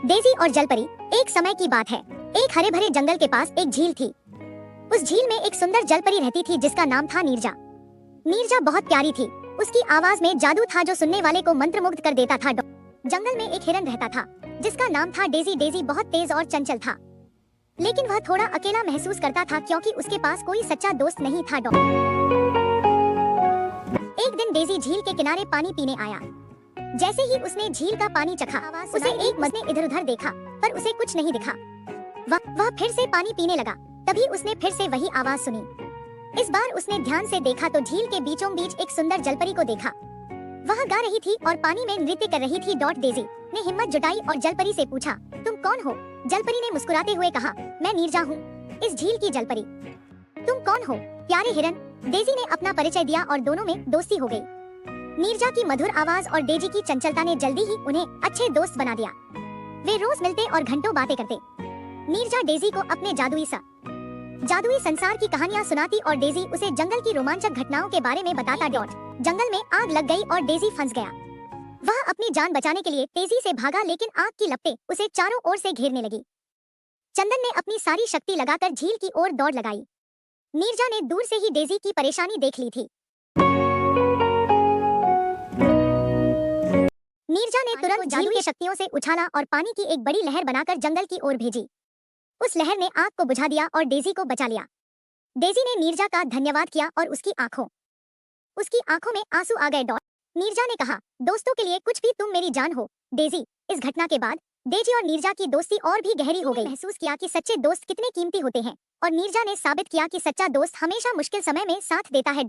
Daisy और जलपरी। एक समय की बात है, एक हरे भरे जंगल के पास एक झील थी। उस झील में एक सुंदर जलपरी रहती थी जिसका नाम था नीरजा। नीरजा बहुत प्यारी थी। उसकी आवाज में जादू था जो सुनने वाले को मंत्रमुग्ध कर देता था। जंगल में एक हिरन रहता था जिसका नाम था डेज़ी। डेज़ी बहुत तेज और चंचल था, लेकिन वह थोड़ा अकेला महसूस करता था क्योंकि उसके पास कोई सच्चा दोस्त नहीं था। एक दिन डेज़ी झील के किनारे पानी पीने आया। जैसे ही उसने झील का पानी चखा, उसे एक मजने इधर उधर देखा पर उसे कुछ नहीं दिखा। वह फिर से पानी पीने लगा। तभी उसने फिर से वही आवाज सुनी। इस बार उसने ध्यान से देखा तो झील के बीचों बीच एक सुंदर जलपरी को देखा। वह गा रही थी और पानी में नृत्य कर रही थी। डेज़ी ने हिम्मत जुटाई और जलपरी से पूछा, तुम कौन हो? जलपरी ने मुस्कुराते हुए कहा, मैं नीरजा हूँ, इस झील की जलपरी। तुम कौन हो प्यारे हिरन? डेज़ी ने अपना परिचय दिया और दोनों में दोस्ती हो गई। नीरजा की मधुर आवाज और डेज़ी की चंचलता ने जल्दी ही उन्हें अच्छे दोस्त बना दिया। वे रोज मिलते और घंटों बातें करते। नीरजा डेज़ी को अपने जादुई संसार की कहानियां सुनाती और डेज़ी उसे जंगल की रोमांचक घटनाओं के बारे में बताता। जंगल में आग लग गई और डेज़ी फंस गया। वह अपनी जान बचाने के लिए तेजी से भागा, लेकिन आग की लपटें उसे चारों ओर से घेरने लगी। चंदन ने अपनी सारी शक्ति लगाकर झील की ओर दौड़ लगाई। नीरजा ने दूर से ही डेज़ी की परेशानी देख ली थी। नीरजा ने तुरंत झील की शक्तियों से उछाला और पानी की एक बड़ी लहर बनाकर जंगल की ओर भेजी। उस लहर ने आग को बुझा दिया और डेज़ी को बचा लिया। डेज़ी ने नीरजा का धन्यवाद किया और उसकी आंखों में आंसू आ गए। नीरजा ने कहा, दोस्तों के लिए कुछ भी, तुम मेरी जान हो। डेज़ी। इस घटना के बाद डेज़ी और नीरजा की दोस्ती और भी गहरी हो गई। महसूस किया कि सच्चे दोस्त कितने कीमती होते हैं और नीरजा ने साबित किया कि सच्चा दोस्त हमेशा मुश्किल समय में साथ देता है।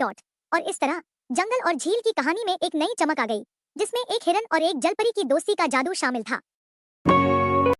और इस तरह जंगल और झील की कहानी में एक नई चमक आ गई, जिसमें एक हिरन और एक जलपरी की दोस्ती का जादू शामिल था।